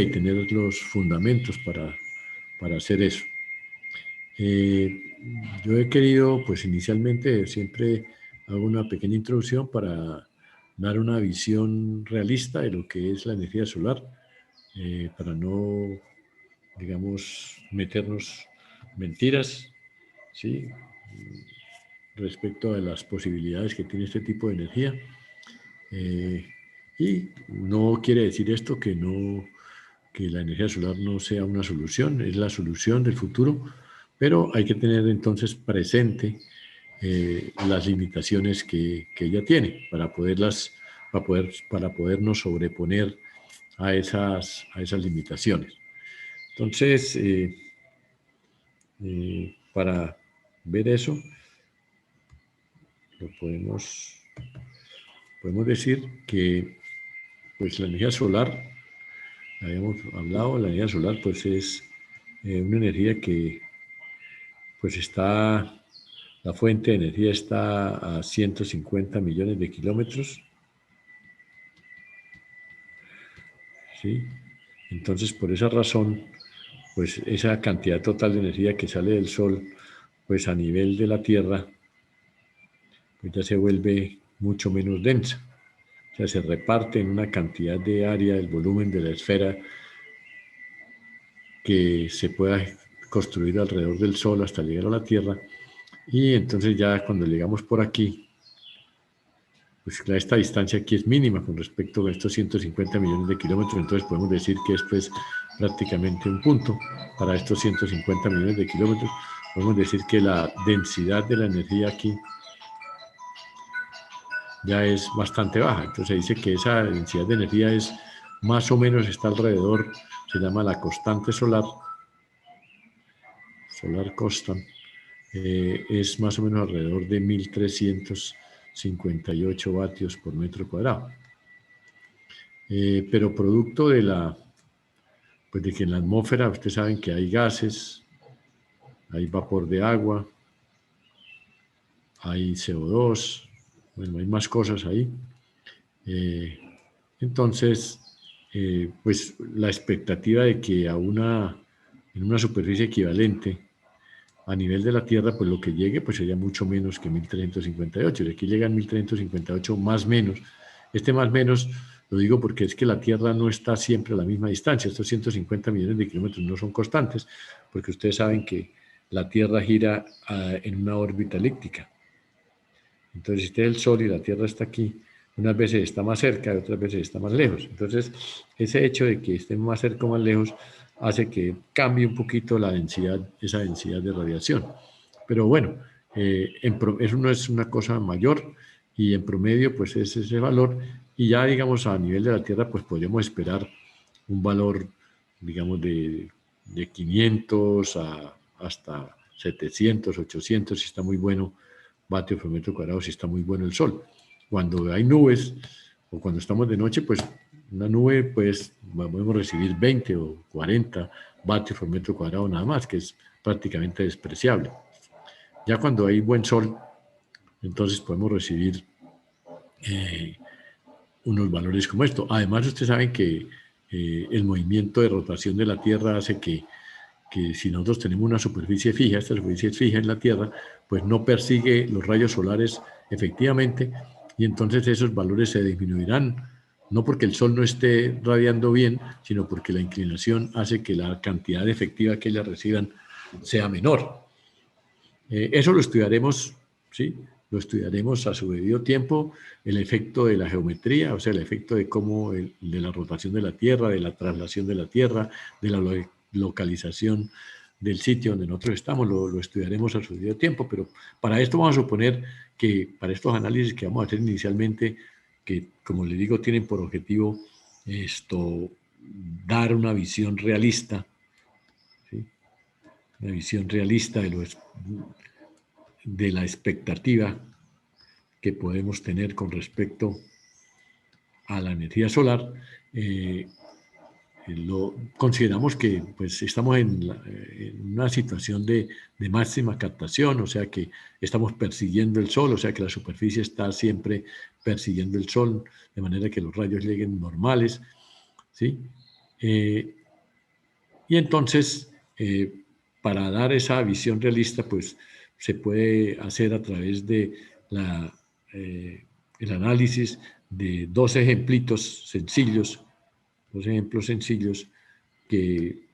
y tener los fundamentos para hacer eso. Yo he querido, pues inicialmente siempre hago una pequeña introducción para dar una visión realista de lo que es la energía solar, para no, digamos, meternos mentiras, ¿sí? Respecto a las posibilidades que tiene este tipo de energía. Y no quiere decir esto que la energía solar no sea una solución, es la solución del futuro, pero hay que tener entonces presente las limitaciones que ella tiene para podernos sobreponer a esas limitaciones. Entonces, para ver eso, podemos decir que pues la energía solar, habíamos hablado, la energía solar pues es una energía que pues la fuente de energía está a 150 millones de kilómetros, ¿sí? Entonces, por esa razón, pues esa cantidad total de energía que sale del Sol, pues a nivel de la Tierra, pues ya se vuelve mucho menos densa. O sea, se reparte en una cantidad de área del volumen de la esfera que se pueda construir alrededor del Sol hasta llegar a la Tierra. Y entonces ya cuando llegamos por aquí, pues esta distancia aquí es mínima con respecto a estos 150 millones de kilómetros, entonces podemos decir que esto es prácticamente un punto para estos 150 millones de kilómetros. Podemos decir que la densidad de la energía aquí ya es bastante baja. Entonces se dice que esa densidad de energía es más o menos, está alrededor, se llama la constante solar constant, es más o menos alrededor de 1358 vatios por metro cuadrado. Pero producto de pues de que en la atmósfera, ustedes saben que hay gases, hay vapor de agua, hay CO2, bueno, hay más cosas ahí. Entonces, pues la expectativa de que en una superficie equivalente a nivel de la Tierra, pues lo que llegue pues sería mucho menos que 1358. Y aquí llegan 1358 más menos. Este más menos lo digo porque es que la Tierra no está siempre a la misma distancia. Estos 150 millones de kilómetros no son constantes, porque ustedes saben que la Tierra gira en una órbita elíptica. Entonces, si está el Sol y la Tierra está aquí, unas veces está más cerca y otras veces está más lejos. Entonces, ese hecho de que estén más cerca o más lejos hace que cambie un poquito la densidad, esa densidad de radiación. Pero bueno, eso no es una cosa mayor y en promedio pues es ese valor, y ya digamos a nivel de la Tierra pues podríamos esperar un valor digamos de 500 hasta 700, 800 si está muy bueno vatios por metro cuadrado si está muy bueno el sol. Cuando hay nubes o cuando estamos de noche, pues una nube, pues podemos recibir 20 o 40 vatios por metro cuadrado nada más, que es prácticamente despreciable. Ya cuando hay buen sol, entonces podemos recibir unos valores como esto. Además, ustedes saben que el movimiento de rotación de la Tierra hace que si nosotros tenemos una superficie fija, esta superficie es fija en la Tierra, pues no persigue los rayos solares efectivamente, y entonces esos valores se disminuirán, no porque el Sol no esté radiando bien, sino porque la inclinación hace que la cantidad efectiva que ellas reciban sea menor. Eso lo estudiaremos, ¿sí? Lo estudiaremos a su debido tiempo, el efecto de la geometría, o sea, el efecto de cómo, de la rotación de la Tierra, de la traslación de la Tierra, de la localización del sitio donde nosotros estamos, lo estudiaremos a su debido tiempo, pero para esto vamos a suponer que para estos análisis que vamos a hacer inicialmente, que como les digo, tienen por objetivo dar una visión realista, ¿sí? Una visión realista de la expectativa que podemos tener con respecto a la energía solar. Consideramos que pues, estamos en una situación de máxima captación, o sea que estamos persiguiendo el sol, o sea que la superficie está siempre persiguiendo el sol, de manera que los rayos lleguen normales, ¿sí? Y entonces, para dar esa visión realista, pues se puede hacer a través de el análisis de dos ejemplitos sencillos, dos ejemplos sencillos que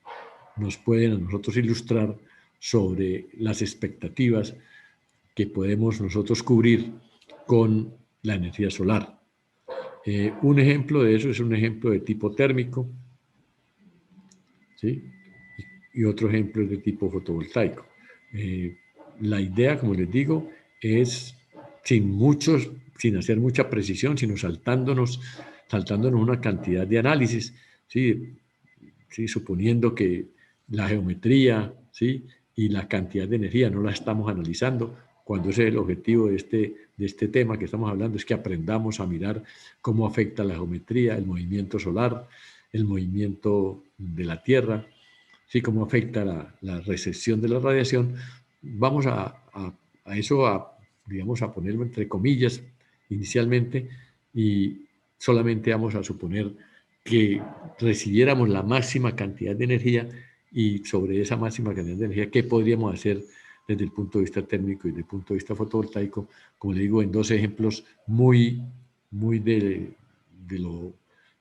nos pueden a nosotros ilustrar sobre las expectativas que podemos nosotros cubrir con la energía solar. Un ejemplo de eso es un ejemplo de tipo térmico, ¿sí? Y otro ejemplo es de tipo fotovoltaico. La idea, como les digo, es sin hacer mucha precisión, sino saltándonos una cantidad de análisis, ¿sí? ¿Sí? Suponiendo que la geometría, ¿sí? Y la cantidad de energía no la estamos analizando, cuando ese es el objetivo de este tema que estamos hablando, es que aprendamos a mirar cómo afecta la geometría, el movimiento solar, el movimiento de la Tierra, ¿sí? Cómo afecta la recepción de la radiación. Vamos a eso, digamos, a ponerlo entre comillas inicialmente, y solamente vamos a suponer que recibiéramos la máxima cantidad de energía, y sobre esa máxima cantidad de energía, ¿qué podríamos hacer desde el punto de vista térmico y desde el punto de vista fotovoltaico? Como le digo, en dos ejemplos muy de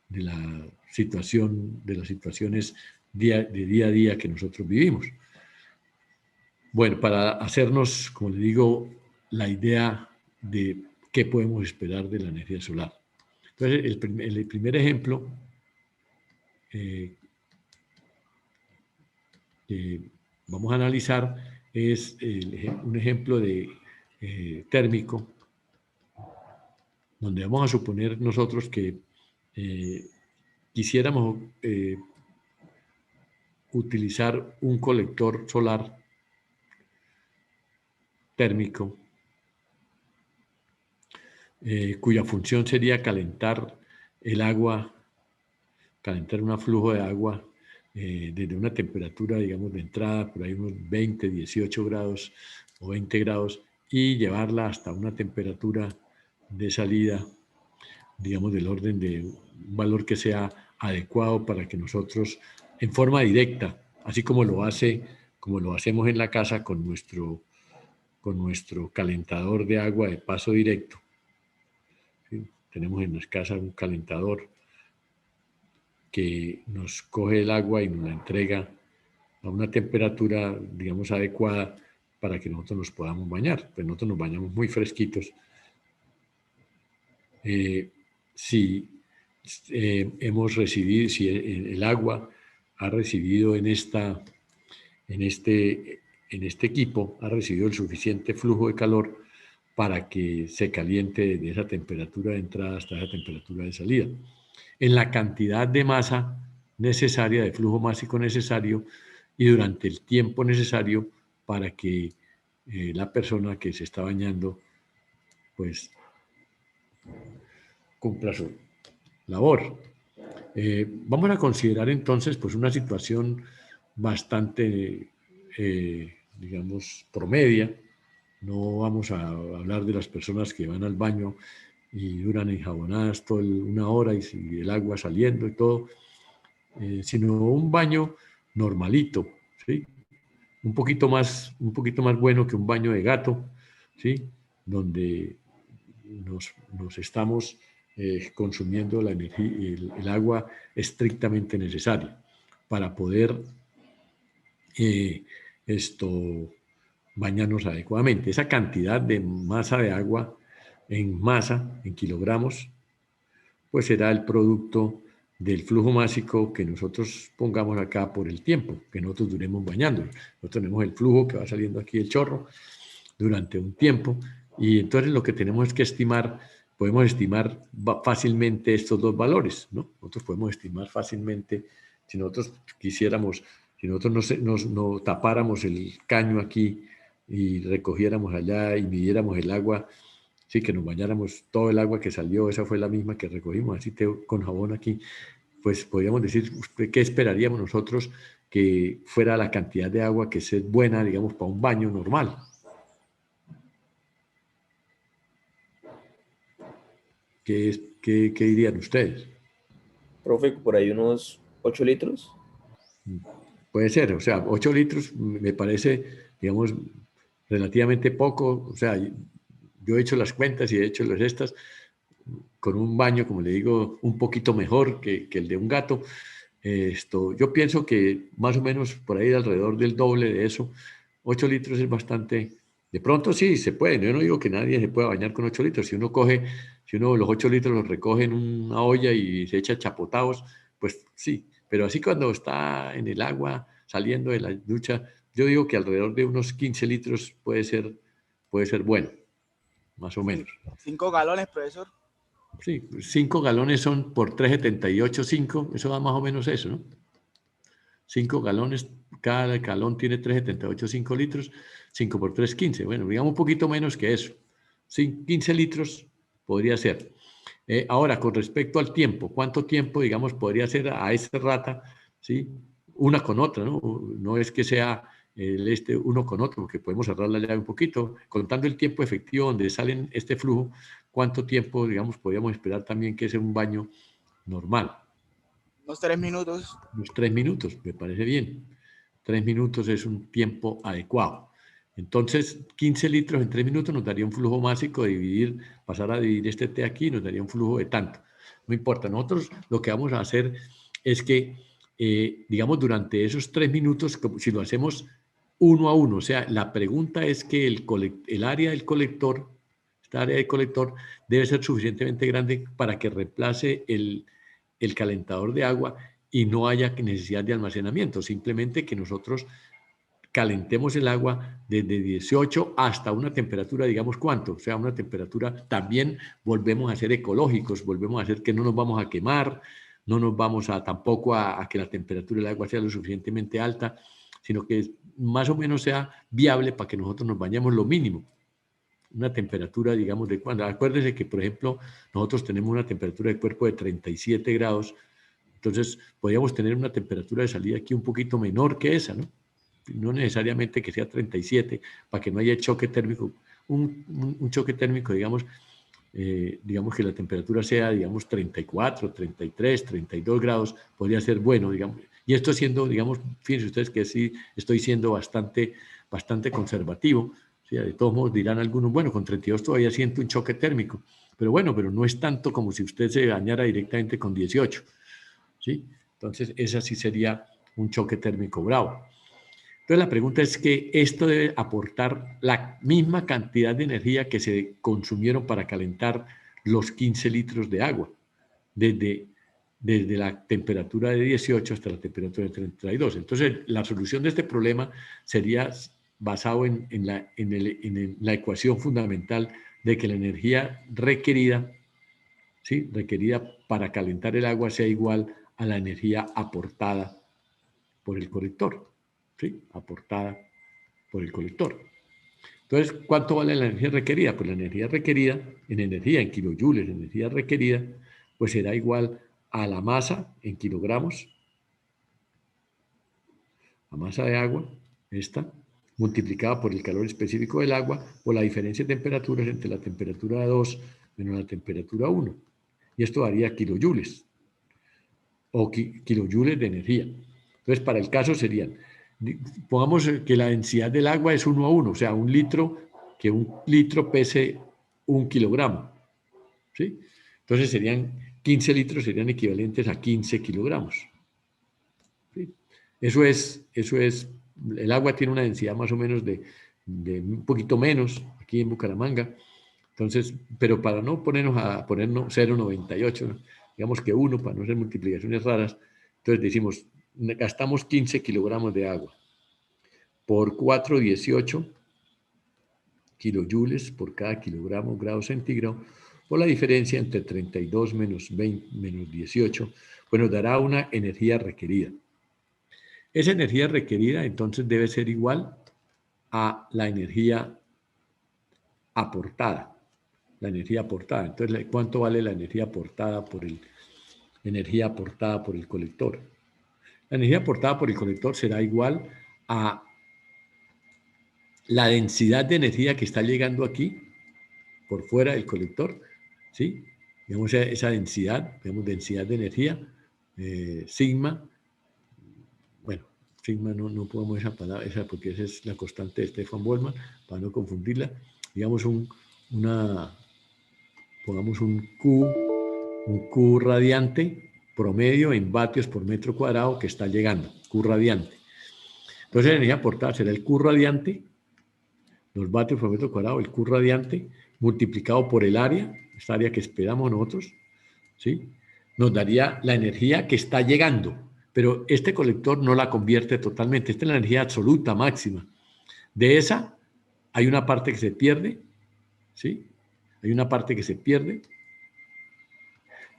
la situación, de las situaciones de día a día que nosotros vivimos. Bueno, para hacernos, como le digo, la idea de qué podemos esperar de la energía solar. Entonces, el primer ejemplo que vamos a analizar es un ejemplo de térmico, donde vamos a suponer nosotros que quisiéramos utilizar un colector solar térmico, cuya función sería calentar el agua, calentar un flujo de agua desde una temperatura, digamos, de entrada, por ahí unos 20, 18 grados o 20 grados, y llevarla hasta una temperatura de salida, digamos, del orden de un valor que sea adecuado para que nosotros, en forma directa, así como como lo hacemos en la casa con nuestro calentador de agua de paso directo, ¿sí? Tenemos en nuestra casa un calentador que nos coge el agua y nos la entrega a una temperatura, digamos, adecuada para que nosotros nos podamos bañar. Pues nosotros nos bañamos muy fresquitos. Si hemos recibido, si el agua ha recibido en este equipo, ha recibido el suficiente flujo de calor para que se caliente de esa temperatura de entrada hasta esa temperatura de salida, en la cantidad de masa necesaria, de flujo másico necesario, y durante el tiempo necesario para que la persona que se está bañando pues cumpla su labor. Vamos a considerar entonces pues una situación bastante, digamos, promedia. No vamos a hablar de las personas que van al baño y duran enjabonadas toda una hora y el agua saliendo y todo, sino un baño normalito, ¿sí? Un poquito más bueno que un baño de gato, ¿sí? Donde nos estamos consumiendo la energía, el agua estrictamente necesaria para poder esto bañarnos adecuadamente. Esa cantidad de masa de agua en kilogramos, pues será el producto del flujo másico que nosotros pongamos acá por el tiempo que nosotros duremos bañándonos. Nosotros tenemos el flujo que va saliendo aquí del chorro durante un tiempo, y entonces lo que tenemos es que estimar, podemos estimar fácilmente estos dos valores, ¿no? Nosotros podemos estimar fácilmente, si nosotros quisiéramos, si nosotros no tapáramos el caño aquí y recogiéramos allá y midiéramos el agua, sí, que nos bañáramos, todo el agua que salió, esa fue la misma que recogimos, así con jabón aquí, pues podríamos decir, ¿qué esperaríamos nosotros que fuera la cantidad de agua que es buena, digamos, para un baño normal? ¿Qué dirían ustedes? Profe, por ahí unos 8 litros. Puede ser, o sea, 8 litros me parece, digamos, relativamente poco. O sea, yo he hecho las cuentas y he hecho las estas con un baño, como le digo, un poquito mejor que el de un gato. Yo pienso que más o menos por ahí alrededor del doble de eso. 8 litros es bastante. De pronto sí, se puede. Yo no digo que nadie se pueda bañar con 8 litros. Si uno los 8 litros los recoge en una olla y se echa chapotados, pues sí. Pero así cuando está en el agua, saliendo de la ducha, yo digo que alrededor de unos 15 litros puede ser bueno, más o menos. 5 galones, profesor. Sí, 5 galones son por 3,78, 5, eso da más o menos eso, ¿no? 5 galones, cada galón tiene 3,78, 5 litros, 5 por 3, 15. Bueno, digamos un poquito menos que eso. 15 litros podría ser. Ahora, con respecto al tiempo, ¿cuánto tiempo, digamos, podría ser a esta rata, ¿sí? Una con otra, ¿no? No es que sea uno con otro, porque podemos cerrar la llave un poquito, contando el tiempo efectivo donde salen este flujo, ¿cuánto tiempo, digamos, podríamos esperar también que sea un baño normal? Unos 3 minutos. Unos 3 minutos, me parece bien. 3 minutos es un tiempo adecuado. Entonces, 15 litros en 3 minutos nos daría un flujo másico de pasar a dividir este T aquí, nos daría un flujo de tanto. No importa, nosotros lo que vamos a hacer es que, digamos, durante esos 3 minutos, si lo hacemos uno a uno, o sea, la pregunta es que el área del colector, esta área del colector debe ser suficientemente grande para que reemplace el calentador de agua y no haya necesidad de almacenamiento, simplemente que nosotros calentemos el agua desde 18 hasta una temperatura, digamos cuánto, o sea, una temperatura, también volvemos a ser ecológicos, volvemos a hacer que no nos vamos a quemar, no nos vamos a tampoco a que la temperatura del agua sea lo suficientemente alta, sino que más o menos sea viable para que nosotros nos bañemos lo mínimo. Una temperatura, digamos, de cuando. Acuérdense que, por ejemplo, nosotros tenemos una temperatura de cuerpo de 37 grados, entonces podríamos tener una temperatura de salida aquí un poquito menor que esa, ¿no? No necesariamente que sea 37, para que no haya choque térmico. Un choque térmico, digamos que la temperatura sea, digamos, 34, 33, 32 grados, podría ser bueno, digamos. Y esto siendo, digamos, fíjense ustedes que sí estoy siendo bastante conservativo. ¿Sí? De todos modos dirán algunos, bueno, con 32 todavía siento un choque térmico. Pero bueno, pero no es tanto como si usted se bañara directamente con 18. ¿Sí? Entonces, esa sí sería un choque térmico bravo. Entonces, la pregunta es que esto debe aportar la misma cantidad de energía que se consumieron para calentar los 15 litros de agua, desde la temperatura de 18 hasta la temperatura de 32. Entonces, la solución de este problema sería basado en la ecuación fundamental de que la energía requerida, ¿sí? Requerida para calentar el agua sea igual a la energía aportada por el colector, ¿sí? Aportada por el colector. Entonces, ¿cuánto vale la energía requerida? Pues la energía requerida, en kilojoules, energía requerida, pues será igual a la masa en kilogramos, la masa de agua, esta, multiplicada por el calor específico del agua, o la diferencia de temperaturas entre la temperatura 2 menos la temperatura 1. Y esto daría kilojoules, o kilojoules de energía. Entonces, para el caso serían, pongamos que la densidad del agua es 1 a 1, o sea, que un litro pese 1 kilogramo. ¿Sí? Entonces 15 litros serían equivalentes a 15 kilogramos. ¿Sí? Eso es, el agua tiene una densidad más o menos de un poquito menos aquí en Bucaramanga. Entonces, pero para no ponernos 0,98, ¿no? Digamos que 1, para no hacer multiplicaciones raras, entonces decimos, gastamos 15 kilogramos de agua por 4,18 kilojoules por cada kilogramo grado centígrado, por la diferencia entre 32 menos 18, pues nos dará una energía requerida. Esa energía requerida entonces debe ser igual a la energía aportada. La energía aportada. Entonces, ¿cuánto vale la energía aportada por el colector? La energía aportada por el colector será igual a la densidad de energía que está llegando aquí, por fuera del colector, ¿sí? Digamos esa densidad, digamos densidad de energía, sigma, sigma no podemos esa palabra, porque esa es la constante de Stefan Boltzmann, para no confundirla. Digamos pongamos un Q radiante promedio en vatios por metro cuadrado que está llegando, Q radiante. Entonces la energía aportada será el Q radiante, los vatios por metro cuadrado, el Q radiante, multiplicado por el área, esta área que esperamos nosotros, ¿sí? Nos daría la energía que está llegando, pero este colector no la convierte totalmente, esta es la energía absoluta máxima. De esa hay una parte que se pierde, ¿sí? Hay una parte que se pierde,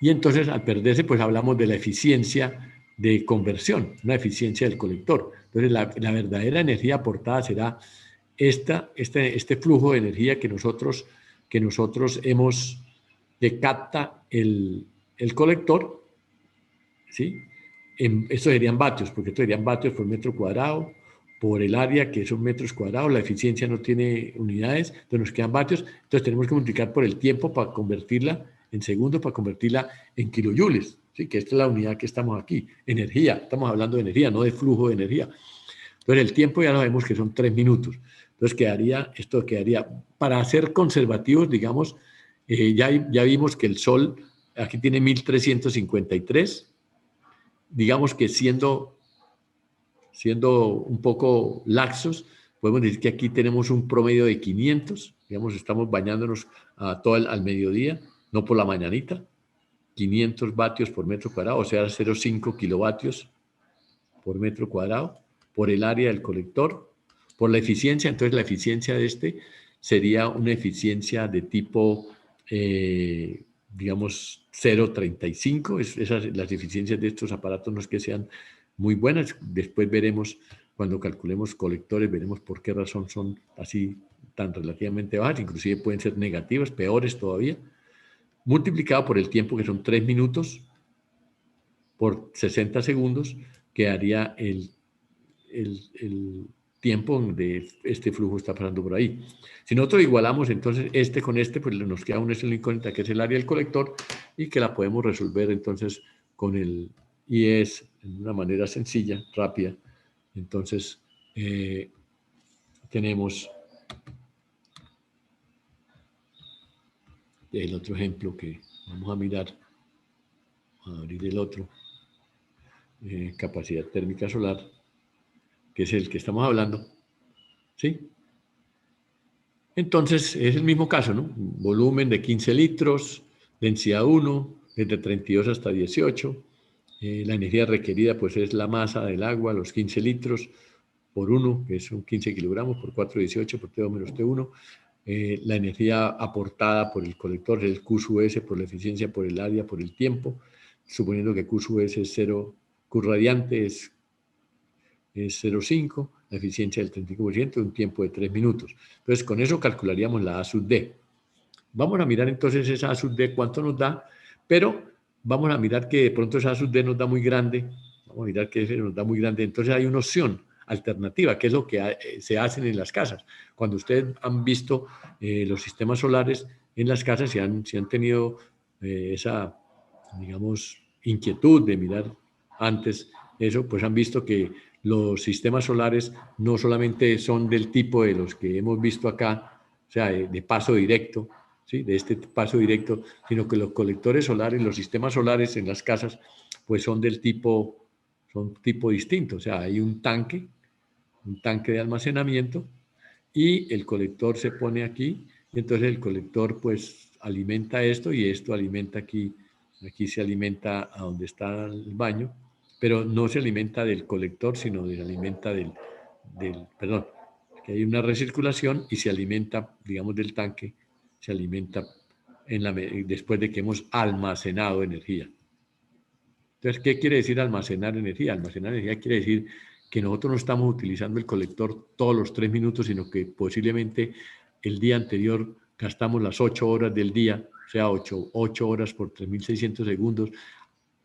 y entonces al perderse pues hablamos de la eficiencia de conversión, una eficiencia del colector. Entonces la verdadera energía aportada será este flujo de energía que nosotros que capta el colector, ¿sí? Esto serían vatios, porque esto serían vatios por metro cuadrado, por el área que son metros cuadrados, la eficiencia no tiene unidades, entonces nos quedan vatios, entonces tenemos que multiplicar por el tiempo para convertirla en segundos, para convertirla en kilojoules, ¿sí? Que esta es la unidad que estamos aquí, energía, estamos hablando de energía, no de flujo de energía. Entonces el tiempo ya lo sabemos que son 3 minutos, entonces esto quedaría, para ser conservativos, digamos, ya vimos que el Sol aquí tiene 1353, digamos que siendo un poco laxos, podemos decir que aquí tenemos un promedio de 500, digamos, estamos bañándonos al mediodía, no por la mañanita, 500 vatios por metro cuadrado, o sea, 0,5 kilovatios por metro cuadrado, por el área del colector, por la eficiencia. Entonces la eficiencia de este sería una eficiencia de tipo, digamos, 0,35. Las eficiencias de estos aparatos no es que sean muy buenas. Después veremos, cuando calculemos colectores, veremos por qué razón son así tan relativamente bajas, inclusive pueden ser negativas, peores todavía, multiplicado por el tiempo, que son 3 minutos, por 60 segundos, que haría el tiempo de este flujo está pasando por ahí. Si nosotros igualamos entonces este con este, pues nos queda una sola incógnita, que es el área del colector, y que la podemos resolver entonces con el IES de una manera sencilla, rápida. Entonces, tenemos el otro ejemplo que vamos a mirar, a abrir el otro, capacidad térmica solar, que es el que estamos hablando, ¿sí? Entonces, es el mismo caso, ¿no? Volumen de 15 litros, densidad 1, desde 32 hasta 18. La energía requerida, pues, es la masa del agua, los 15 litros por 1, que son 15 kilogramos, por 4, 18, por T2 menos T1. La energía aportada por el colector es el Q sub S, por la eficiencia, por el área, por el tiempo, suponiendo que Q sub S es 0, Q radiante es 0,5, la eficiencia del 35%, un tiempo de 3 minutos. Entonces, con eso calcularíamos la A sub D. Vamos a mirar entonces esa A sub D, cuánto nos da, pero vamos a mirar que de pronto esa A sub D nos da muy grande, vamos a mirar que nos da muy grande, entonces hay una opción alternativa, que es lo que se hacen en las casas. Cuando ustedes han visto los sistemas solares en las casas, si han tenido esa, digamos, inquietud de mirar antes eso, pues han visto que los sistemas solares no solamente son del tipo de los que hemos visto acá, o sea, de paso directo, ¿sí? De este paso directo, sino que los colectores solares, los sistemas solares en las casas, pues son tipo distinto, o sea, hay un tanque de almacenamiento, y el colector se pone aquí, y entonces el colector pues alimenta esto, y esto alimenta aquí se alimenta a donde está el baño, pero no se alimenta del colector, sino se alimenta perdón, que hay una recirculación y se alimenta, digamos, del tanque, se alimenta después de que hemos almacenado energía. Entonces, ¿qué quiere decir almacenar energía? Almacenar energía quiere decir que nosotros no estamos utilizando el colector todos los 3 minutos, sino que posiblemente el día anterior gastamos las 8 horas del día, o sea, 8 horas por 3.600 segundos,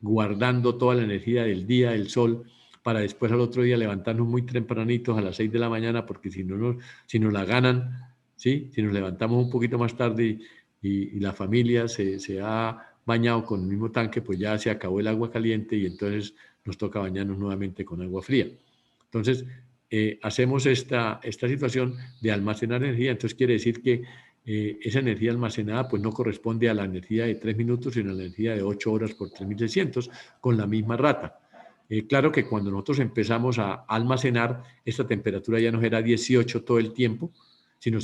guardando toda la energía del día, del sol, para después al otro día levantarnos muy tempranitos a las 6 de la mañana, porque si nos la ganan, ¿sí? Si nos levantamos un poquito más tarde y la familia se ha bañado con el mismo tanque, pues ya se acabó el agua caliente y entonces nos toca bañarnos nuevamente con agua fría. Entonces, hacemos esta situación de almacenar energía. Entonces, quiere decir que esa energía almacenada pues no corresponde a la energía de 3 minutos, sino a la energía de 8 horas por 3600 con la misma rata. Claro que cuando nosotros empezamos a almacenar, esta temperatura ya no será 18 todo el tiempo, sino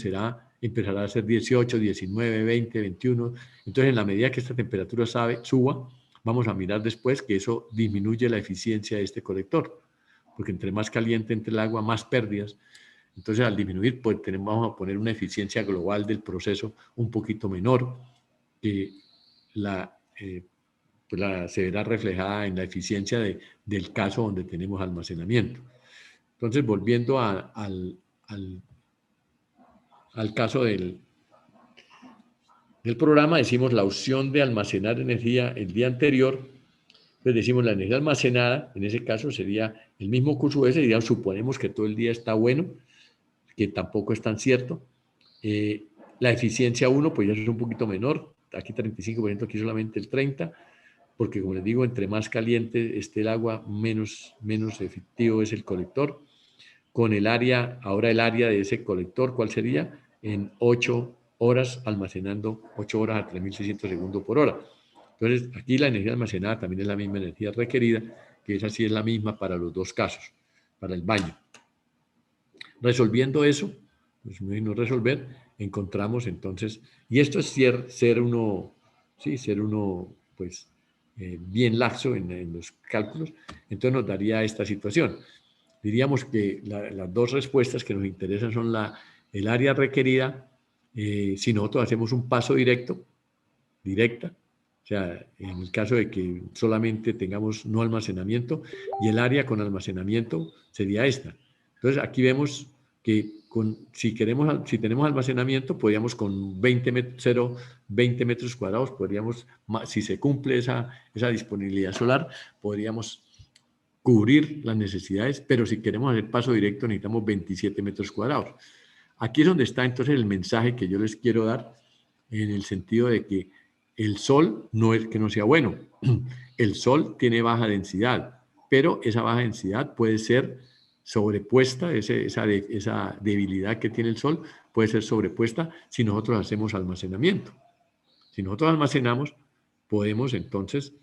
empezará a ser 18, 19, 20, 21. Entonces, en la medida que esta temperatura suba, vamos a mirar después que eso disminuye la eficiencia de este colector, porque entre más caliente entre el agua, más pérdidas. Entonces, al disminuir, pues vamos a poner una eficiencia global del proceso un poquito menor, que se verá reflejada en la eficiencia del caso donde tenemos almacenamiento. Entonces, volviendo al caso del programa, decimos la opción de almacenar energía el día anterior. Entonces decimos la energía almacenada, en ese caso sería el mismo QS, y ya suponemos que todo el día está bueno, que tampoco es tan cierto. La eficiencia 1, pues ya es un poquito menor, aquí 35%, aquí solamente el 30%, porque como les digo, entre más caliente esté el agua, menos efectivo es el colector. Con el área, ahora el área de ese colector, ¿cuál sería? En 8 horas, almacenando 8 horas a 3600 segundos por hora. Entonces, aquí la energía almacenada también es la misma energía requerida, que esa sí es la misma para los dos casos, para el baño. Resolviendo eso, pues no resolver, encontramos entonces, y esto es ser uno, pues, bien laxo en los cálculos, entonces nos daría esta situación. Diríamos que las dos respuestas que nos interesan son el área requerida, si nosotros hacemos un paso directa, o sea, en el caso de que solamente tengamos no almacenamiento, y el área con almacenamiento sería esta. Entonces, aquí vemos que si tenemos almacenamiento, podríamos con 20 metros cuadrados, podríamos, si se cumple esa disponibilidad solar, podríamos cubrir las necesidades, pero si queremos hacer paso directo necesitamos 27 metros cuadrados. Aquí es donde está entonces el mensaje que yo les quiero dar, en el sentido de que el sol no es que no sea bueno. El sol tiene baja densidad, pero esa baja densidad puede ser sobrepuesta, esa debilidad que tiene el sol puede ser sobrepuesta si nosotros hacemos almacenamiento. Si nosotros almacenamos, podemos entonces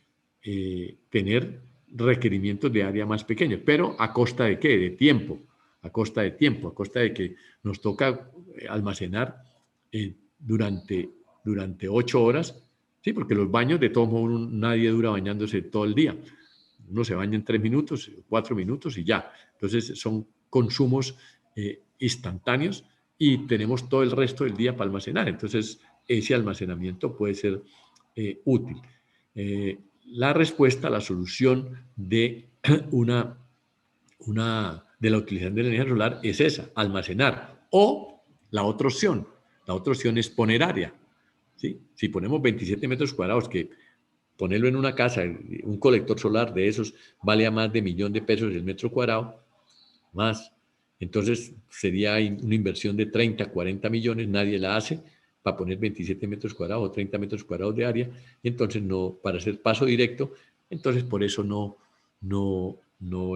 tener requerimientos de área más pequeños, pero ¿a costa de qué? De tiempo, a costa de tiempo, a costa de que nos toca almacenar durante 8 horas, sí, porque los baños de todos modos nadie dura bañándose todo el día. Uno se baña en 3 minutos, 4 minutos y ya. Entonces son consumos instantáneos y tenemos todo el resto del día para almacenar. Entonces ese almacenamiento puede ser útil. La respuesta, la solución de de la utilización de la energía solar es esa, almacenar. O la otra opción es poner área. ¿Sí? Si ponemos 27 metros cuadrados, que ponerlo en una casa, un colector solar de esos vale a más de $1.000.000 el metro cuadrado, más. Entonces sería una inversión de 30, 40 millones, nadie la hace para poner 27 metros cuadrados o 30 metros cuadrados de área, y entonces no, para hacer paso directo, entonces por eso no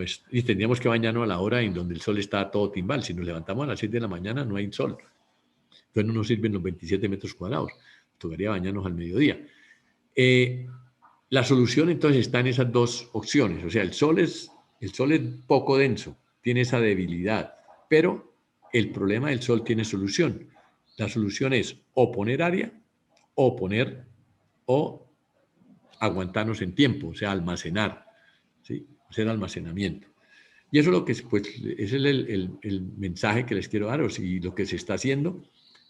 es, y tendríamos que bañarnos a la hora en donde el sol está todo timbal. Si nos levantamos a las 6 de la mañana no hay sol, entonces no nos sirven los 27 metros cuadrados, tocaría bañarnos al mediodía. La solución entonces está en esas dos opciones, o sea, el sol es poco denso, tiene esa debilidad, pero el problema del sol tiene solución. La solución es o poner área o aguantarnos en tiempo, o sea, almacenar, ¿sí? Hacer almacenamiento. Y eso es lo que pues, es el mensaje que les quiero daros, y lo que se está haciendo,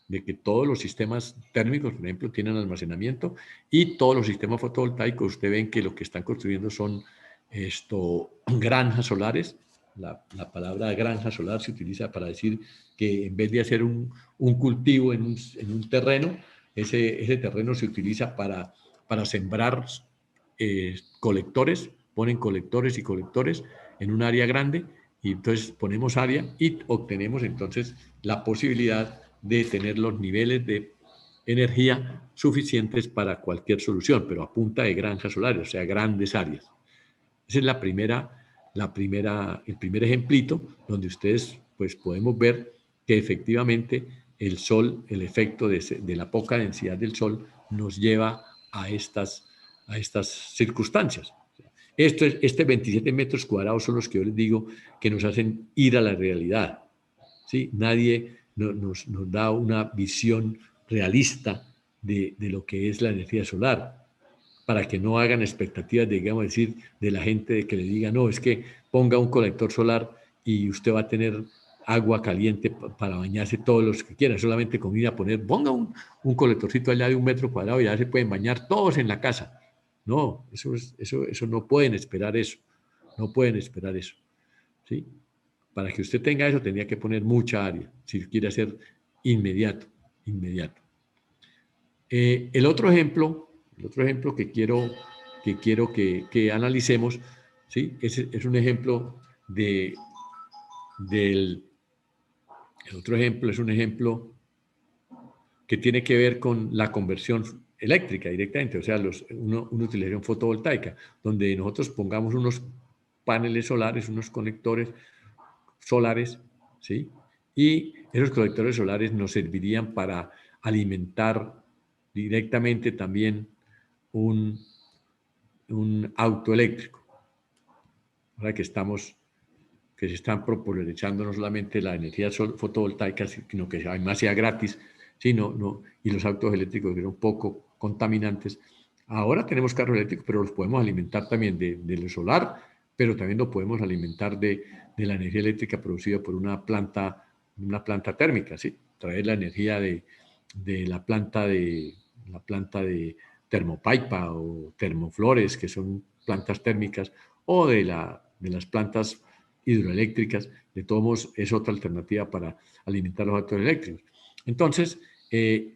de que todos los sistemas térmicos, por ejemplo, tienen almacenamiento, y todos los sistemas fotovoltaicos, ustedes ven que lo que están construyendo son granjas solares. La palabra granja solar se utiliza para decir que en vez de hacer un cultivo en un terreno, ese terreno se utiliza para sembrar colectores, ponen colectores y colectores en un área grande, y entonces ponemos área y obtenemos entonces la posibilidad de tener los niveles de energía suficientes para cualquier solución, pero a punta de granjas solares, o sea, grandes áreas. Esa es la primera el primer ejemplito, donde ustedes pues podemos ver que efectivamente el sol, el efecto de la poca densidad del sol nos lleva a estas circunstancias. Este 27 metros cuadrados son los que yo les digo que nos hacen ir a la realidad. ¿Sí? Nadie nos da una visión realista de lo que es la energía solar, para que no hagan expectativas, digamos, decir, de la gente de que le diga, no, es que ponga un colector solar y usted va a tener agua caliente para bañarse todos los que quiera, solamente con ir a poner, ponga un colectorcito allá de 1 metro cuadrado y ya se pueden bañar todos en la casa. No, eso no pueden esperar eso, no pueden esperar eso, ¿sí? Para que usted tenga eso, tendría que poner mucha área, si quiere hacer inmediato. El otro ejemplo que quiero que analicemos, ¿sí? Es un ejemplo el otro ejemplo es un ejemplo que tiene que ver con la conversión eléctrica directamente, o sea, una utilización fotovoltaica, donde nosotros pongamos unos paneles solares, unos conectores solares, ¿sí? Y esos colectores solares nos servirían para alimentar directamente también un auto eléctrico. Ahora que se están popularizando no solamente la energía fotovoltaica, sino que además sea gratis, y los autos eléctricos que son poco contaminantes. Ahora tenemos carros eléctricos, pero los podemos alimentar también de solar, pero también lo podemos alimentar de la energía eléctrica producida por una planta térmica, ¿sí? Traer la energía de la planta de Termopaipa o Termoflores, que son plantas térmicas, o de las plantas hidroeléctricas. De todos modos, es otra alternativa para alimentar los autos eléctricos. Entonces,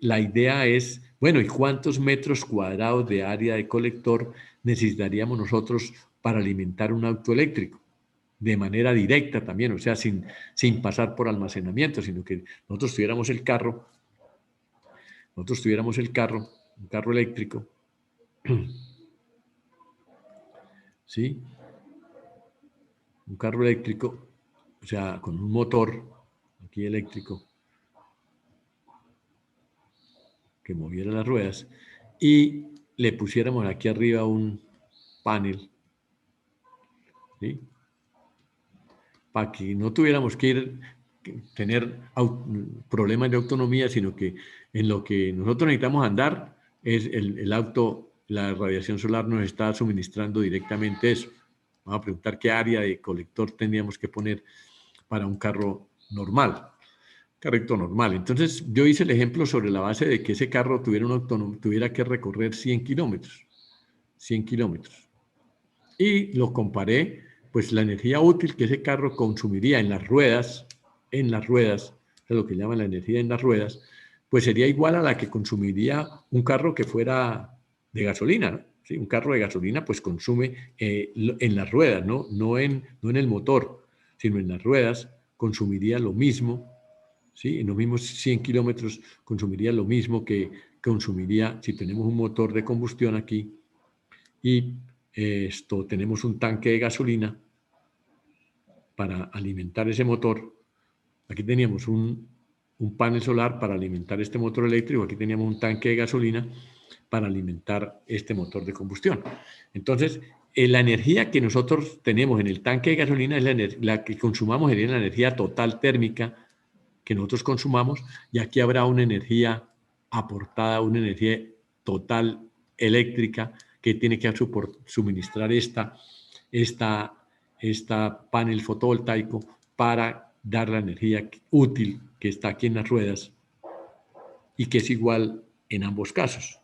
la idea es, bueno, ¿y cuántos metros cuadrados de área de colector necesitaríamos nosotros para alimentar un auto eléctrico? De manera directa también, o sea, sin pasar por almacenamiento, sino que nosotros tuviéramos un carro eléctrico, ¿sí? Un carro eléctrico, o sea, con un motor aquí eléctrico que moviera las ruedas y le pusiéramos aquí arriba un panel, ¿sí? Para que no tuviéramos que tener problemas de autonomía, sino que en lo que nosotros necesitamos andar es el auto, la radiación solar nos está suministrando directamente eso. Vamos a preguntar qué área de colector tendríamos que poner para un carro normal. Carrito normal. Entonces, yo hice el ejemplo sobre la base de que ese carro tuviera que recorrer 100 kilómetros. 100 kilómetros. Y lo comparé, pues la energía útil que ese carro consumiría en las ruedas, es lo que llaman la energía en las ruedas, pues sería igual a la que consumiría un carro que fuera de gasolina, ¿no? ¿Sí? Un carro de gasolina pues consume en las ruedas, no en el motor, sino en las ruedas, consumiría lo mismo, ¿sí? En los mismos 100 kilómetros consumiría lo mismo que consumiría si tenemos un motor de combustión aquí y tenemos un tanque de gasolina para alimentar ese motor. Aquí teníamos un panel solar para alimentar este motor eléctrico, aquí teníamos un tanque de gasolina para alimentar este motor de combustión. Entonces, la energía que nosotros tenemos en el tanque de gasolina es la que consumamos, sería la energía total térmica que nosotros consumamos, y aquí habrá una energía aportada, una energía total eléctrica que tiene que suministrar esta panel fotovoltaico para dar la energía útil que está aquí en las ruedas y que es igual en ambos casos.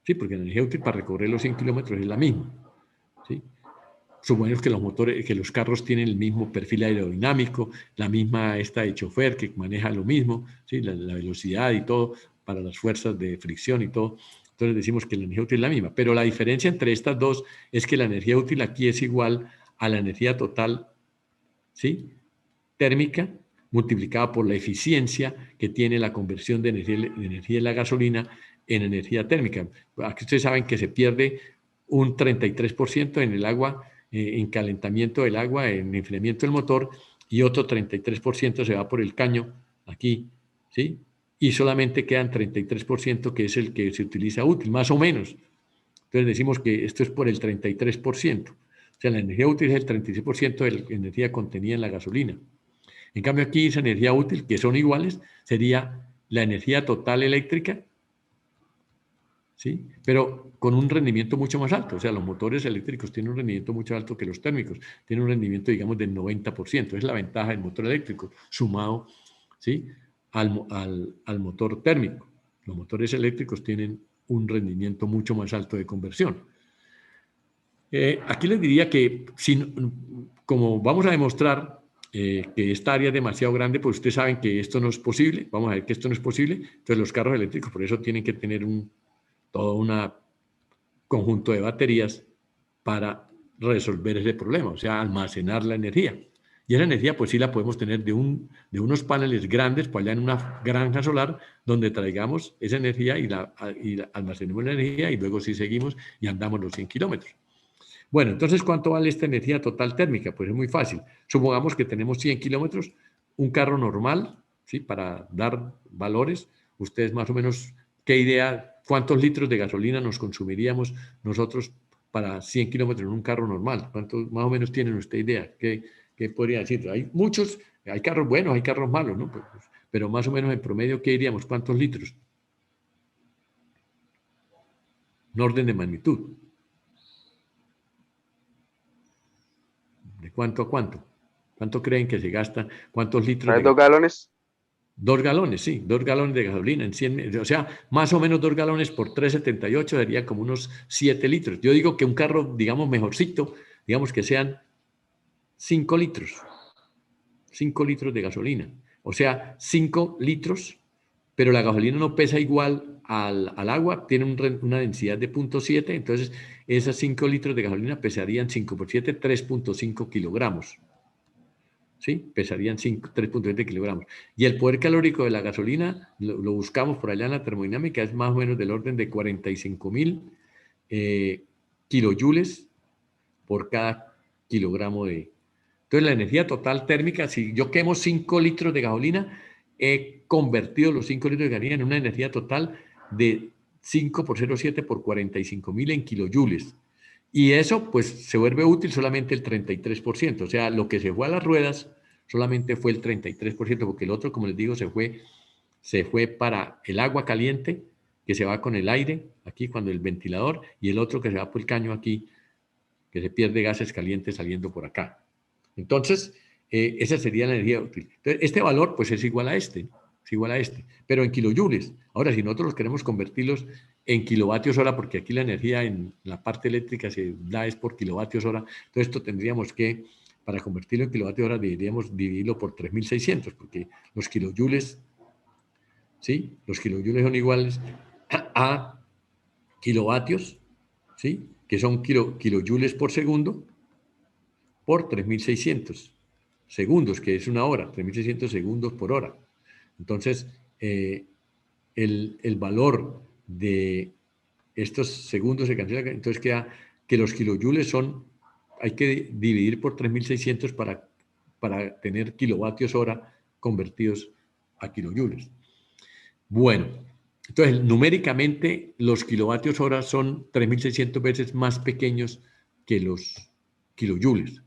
Sí, porque la energía útil para recorrer los 100 kilómetros es la misma. ¿Sí? Suponemos que los carros tienen el mismo perfil aerodinámico, la misma de chofer que maneja lo mismo, ¿sí? La velocidad y todo para las fuerzas de fricción y todo. Entonces decimos que la energía útil es la misma, pero la diferencia entre estas dos es que la energía útil aquí es igual a la energía total, ¿sí? Térmica multiplicada por la eficiencia que tiene la conversión de energía de la gasolina en energía térmica. Aquí ustedes saben que se pierde un 33% en el agua en calentamiento del agua, en enfriamiento del motor, y otro 33% se va por el caño aquí, ¿sí? Y solamente quedan 33% que es el que se utiliza útil, más o menos. Entonces decimos que esto es por el 33%. O sea, la energía útil es el 36% de la energía contenida en la gasolina. En cambio aquí esa energía útil, que son iguales, sería la energía total eléctrica, ¿sí? Pero con un rendimiento mucho más alto. O sea, los motores eléctricos tienen un rendimiento mucho más alto que los térmicos. Tienen un rendimiento, digamos, del 90%. Es la ventaja del motor eléctrico sumado, ¿sí?, al motor térmico. Los motores eléctricos tienen un rendimiento mucho más alto de conversión. Aquí les diría que, como vamos a demostrar que esta área es demasiado grande, pues ustedes saben que esto no es posible. Vamos a ver que esto no es posible. Entonces los carros eléctricos por eso tienen que tener todo un conjunto de baterías para resolver ese problema, o sea, almacenar la energía. Y esa energía pues sí la podemos tener de unos paneles grandes por allá en una granja solar donde traigamos esa energía y almacenemos la energía y luego sí seguimos y andamos los 100 kilómetros. Bueno, entonces, ¿cuánto vale esta energía total térmica? Pues es muy fácil. Supongamos que tenemos 100 kilómetros, un carro normal, ¿sí?, para dar valores. Ustedes más o menos, ¿qué idea, cuántos litros de gasolina nos consumiríamos nosotros para 100 kilómetros en un carro normal? ¿Cuántos más o menos tienen usted idea? ¿Qué podría decir? Hay muchos, hay carros buenos, hay carros malos, ¿no? Pero más o menos en promedio, ¿qué diríamos? ¿Cuántos litros? Un orden de magnitud. ¿De cuánto a cuánto? ¿Cuánto creen que se gasta? ¿Cuántos litros de 2 galones. 2 galones, sí, 2 galones de gasolina en 100, o sea, más o menos 2 galones por 3,78 sería como unos 7 litros. Yo digo que un carro, digamos, mejorcito, digamos que sean 5 litros, 5 litros de gasolina. O sea, 5 litros, pero la gasolina no pesa igual al agua, tiene una densidad de 0,7, entonces esas 5 litros de gasolina pesarían 5 por 7, 3,5 kilogramos. ¿Sí? Pesarían 3,20 kilogramos. Y el poder calórico de la gasolina, lo buscamos por allá en la termodinámica, es más o menos del orden de 45.000 kilojoules por cada kilogramo de... Entonces, la energía total térmica, si yo quemo 5 litros de gasolina, he convertido los 5 litros de gasolina en una energía total de 5 por 0,7 por 45.000 en kilojoules. Y eso, pues, se vuelve útil solamente el 33%. O sea, lo que se fue a las ruedas solamente fue el 33%, porque el otro, como les digo, se fue para el agua caliente, que se va con el aire, aquí cuando el ventilador, y el otro que se va por el caño aquí, que se pierde gases calientes saliendo por acá. Entonces, esa sería la energía útil. Entonces, este valor, pues, es igual a este, pero en kilojoules. Ahora, si nosotros queremos convertirlos en kilovatios hora, porque aquí la energía en la parte eléctrica se da es por kilovatios hora, entonces esto tendríamos que, para convertirlo en kilovatios hora, deberíamos dividirlo por 3.600, porque los kilojoules, ¿sí?, los kilojoules son iguales a kilovatios, ¿sí?, que son kilojoules por segundo, por 3.600 segundos, que es una hora, 3.600 segundos por hora. Entonces, el valor de estos segundos se cancela, entonces queda que los kilojoules hay que dividir por 3.600 para tener kilovatios hora convertidos a kilojoules. Bueno, entonces numéricamente los kilovatios hora son 3.600 veces más pequeños que los kilojoules.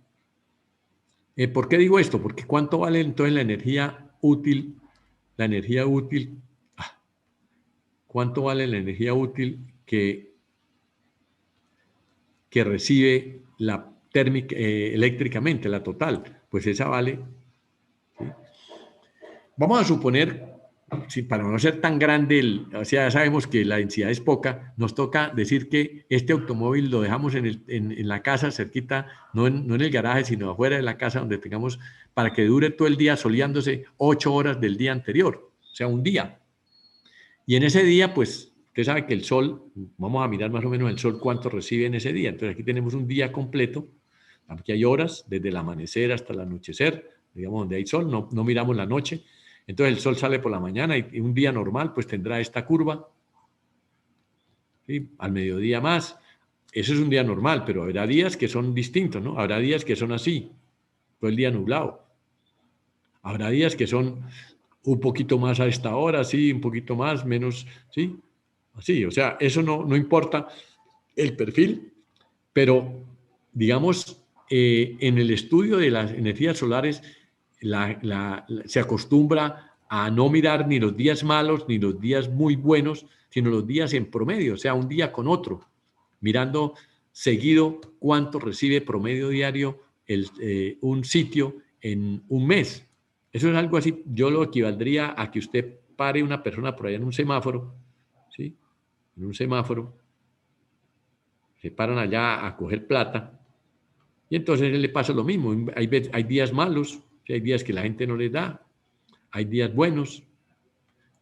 ¿Por qué digo esto? Porque ¿cuánto vale entonces la energía útil? La energía útil, ¿cuánto vale la energía útil que recibe la térmica, eléctricamente, la total? Pues esa vale, ¿sí? Vamos a suponer, sí, para no ser tan grande, o sea, ya sabemos que la densidad es poca, nos toca decir que este automóvil lo dejamos en la casa cerquita, no en el garaje, sino afuera de la casa donde tengamos, para que dure todo el día soleándose 8 horas del día anterior, o sea, un día. Y en ese día, pues, usted sabe que el sol, vamos a mirar más o menos el sol cuánto recibe en ese día. Entonces aquí tenemos un día completo, aquí hay horas, desde el amanecer hasta el anochecer, digamos, donde hay sol, no miramos la noche. Entonces el sol sale por la mañana y un día normal pues tendrá esta curva, ¿sí?, al mediodía más, eso es un día normal, pero habrá días que son distintos, ¿no? Habrá días que son así, todo el día nublado. Habrá días que son un poquito más a esta hora, sí, un poquito más, menos, sí, así. O sea, eso no importa el perfil, pero digamos, en el estudio de las energías solares se acostumbra a no mirar ni los días malos ni los días muy buenos, sino los días en promedio, o sea, un día con otro, mirando seguido cuánto recibe promedio diario un sitio en un mes. Eso es algo así, yo lo equivaldría a que usted pare una persona por allá en un semáforo, ¿sí? En un semáforo, se paran allá a coger plata, y entonces le pasa lo mismo. Hay días malos, hay días que la gente no les da, hay días buenos,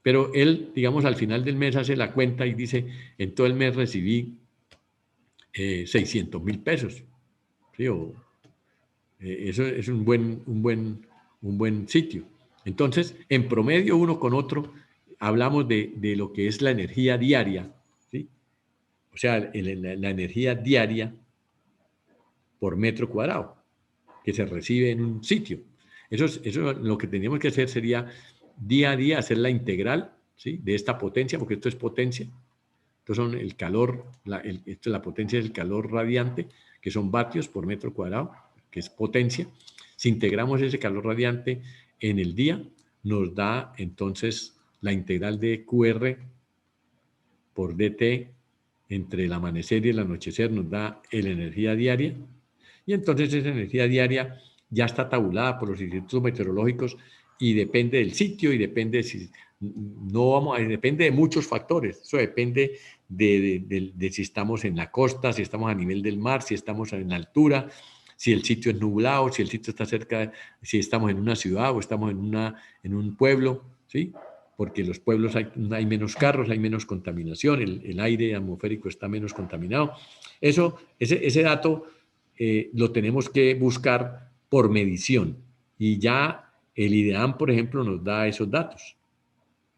pero él, digamos, al final del mes hace la cuenta y dice, en todo el mes recibí 600.000 pesos. ¿Sí? Eso es un buen sitio. Entonces, en promedio, uno con otro, hablamos de lo que es la energía diaria, ¿sí? O sea, la energía diaria por metro cuadrado que se recibe en un sitio. Eso lo que teníamos que hacer sería día a día hacer la integral, ¿sí? De esta potencia, porque esto es potencia. Esto son el calor, la potencia del calor radiante, que son vatios por metro cuadrado, que es potencia. Si integramos ese calor radiante en el día, nos da entonces la integral de QR por DT entre el amanecer y el anochecer, nos da la energía diaria. Y entonces esa energía diaria ya está tabulada por los institutos meteorológicos y depende del sitio y depende depende de muchos factores. Eso depende de si estamos en la costa, si estamos a nivel del mar, si estamos en altura, si el sitio es nublado, si el sitio está cerca, si estamos en una ciudad o estamos en un pueblo, ¿sí? Porque en los pueblos hay menos carros, hay menos contaminación, el aire atmosférico está menos contaminado. Ese dato lo tenemos que buscar por medición. Y ya el IDEAM, por ejemplo, nos da esos datos.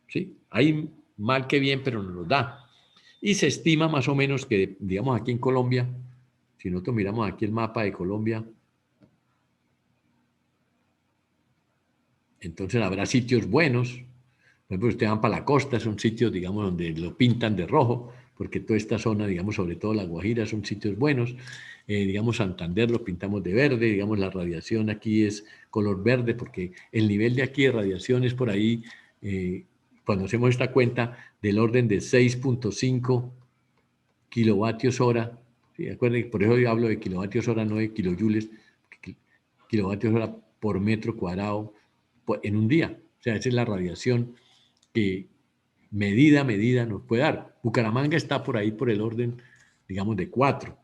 ¿Sí? Hay mal que bien, pero nos los da. Y se estima más o menos que, digamos, aquí en Colombia, si nosotros miramos aquí el mapa de Colombia, entonces habrá sitios buenos. Por ejemplo, ustedes van para la costa, son sitios, digamos, donde lo pintan de rojo, porque toda esta zona, digamos, sobre todo La Guajira, son sitios buenos. Digamos, Santander lo pintamos de verde, digamos, la radiación aquí es color verde, porque el nivel de aquí de radiación es por ahí, cuando hacemos esta cuenta, del orden de 6.5 kilovatios hora. ¿Sí? Acuérdense, por eso yo hablo de kilovatios hora, no de kilojoules, kilovatios hora por metro cuadrado en un día. O sea, esa es la radiación que medida nos puede dar. Bucaramanga está por ahí por el orden, digamos, de 4.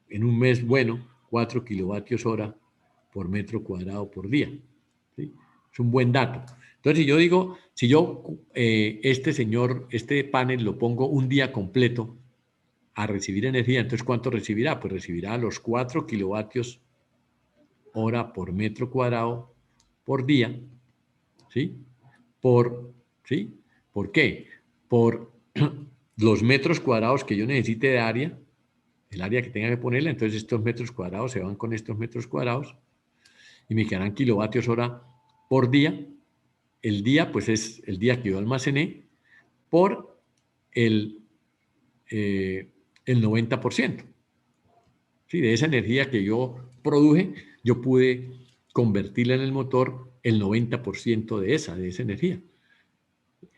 En un mes bueno, 4 kilovatios hora por metro cuadrado por día. ¿Sí? Es un buen dato. Entonces, si yo digo, si yo este panel lo pongo un día completo a recibir energía, entonces ¿cuánto recibirá? Pues recibirá los 4 kilovatios hora por metro cuadrado por día, ¿sí? ¿Sí? ¿Por qué? Por los metros cuadrados que yo necesite de área, el área que tenga que ponerle, entonces estos metros cuadrados se van con estos metros cuadrados y me quedarán kilovatios hora por día. El día, pues es el día que yo almacené por el 90%. ¿Sí? De esa energía que yo produje, yo pude convertirla en el motor el 90% de esa energía.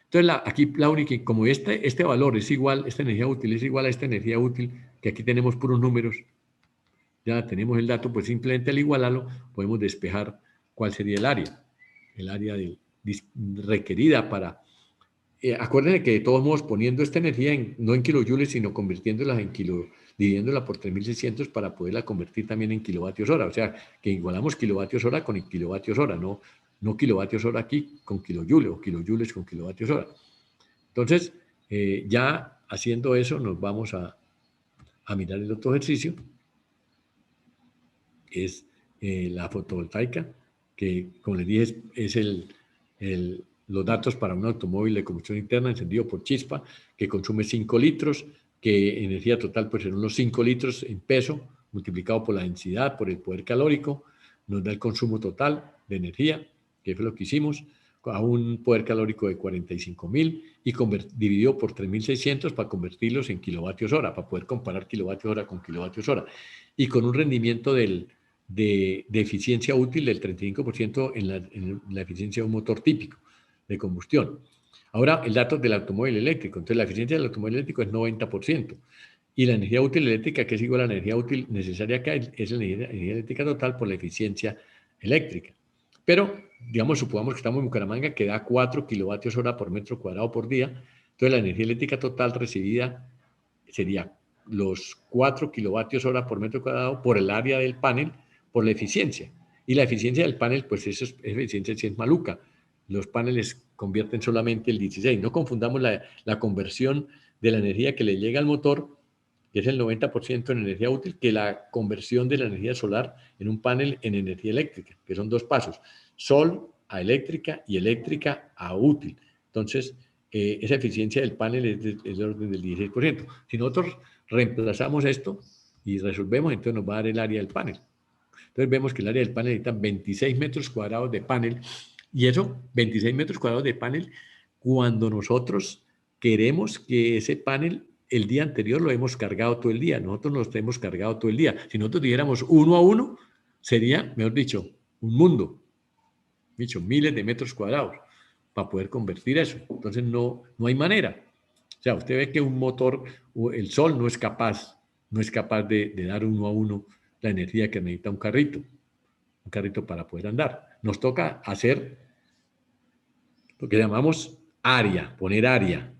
Entonces, aquí la única, como este valor es igual, esta energía útil es igual a esta energía útil, que aquí tenemos puros números, ya tenemos el dato, pues simplemente al igualarlo podemos despejar cuál sería el área requerida para... acuérdense que de todos modos, poniendo esta energía no en kilojoules, sino convirtiéndola en dividiéndola por 3.600 para poderla convertir también en kilovatios hora. O sea, que igualamos kilovatios hora con kilovatios hora, no kilovatios hora aquí con kilojoules o kilojoules con kilovatios hora. Entonces, ya haciendo eso, nos vamos a mirar el otro ejercicio, que es la fotovoltaica, que como les dije es los datos para un automóvil de combustión interna encendido por chispa que consume 5 litros que energía total pues son unos 5 litros en peso, multiplicado por la densidad, por el poder calórico, nos da el consumo total de energía, que fue lo que hicimos, a un poder calórico de 45.000 y dividido por 3.600 para convertirlos en kilovatios hora, para poder comparar kilovatios hora con kilovatios hora. Y con un rendimiento de eficiencia útil del 35% en la eficiencia de un motor típico de combustión. Ahora, el dato del automóvil eléctrico. Entonces, la eficiencia del automóvil eléctrico es 90%. Y la energía útil eléctrica, que es igual a la energía útil necesaria acá, es la energía eléctrica total por la eficiencia eléctrica. Pero, digamos, supongamos que estamos en Bucaramanga, que da 4 kilovatios hora por metro cuadrado por día. Entonces, la energía eléctrica total recibida sería los 4 kilovatios hora por metro cuadrado por el área del panel, por la eficiencia. Y la eficiencia del panel, pues esa eficiencia sí es maluca. Los paneles convierten solamente el 16. No confundamos la conversión de la energía que le llega al motor, que es el 90% en energía útil, que la conversión de la energía solar en un panel en energía eléctrica, que son dos pasos, sol a eléctrica y eléctrica a útil. Entonces, esa eficiencia del panel es del orden del 16%. Si nosotros reemplazamos esto y resolvemos, entonces nos va a dar el área del panel. Entonces vemos que el área del panel necesita 26 metros cuadrados de panel, y eso, 26 metros cuadrados de panel, cuando nosotros queremos que ese panel el día anterior lo hemos cargado todo el día, nosotros nos hemos cargado todo el día. Si nosotros dijéramos 1 a 1, sería, mejor dicho, un mundo, dicho, miles de metros cuadrados para poder convertir eso. Entonces no hay manera. O sea, usted ve que un motor, el sol no es capaz de dar 1 a 1 la energía que necesita un carrito para poder andar. Nos toca hacer lo que llamamos área, poner área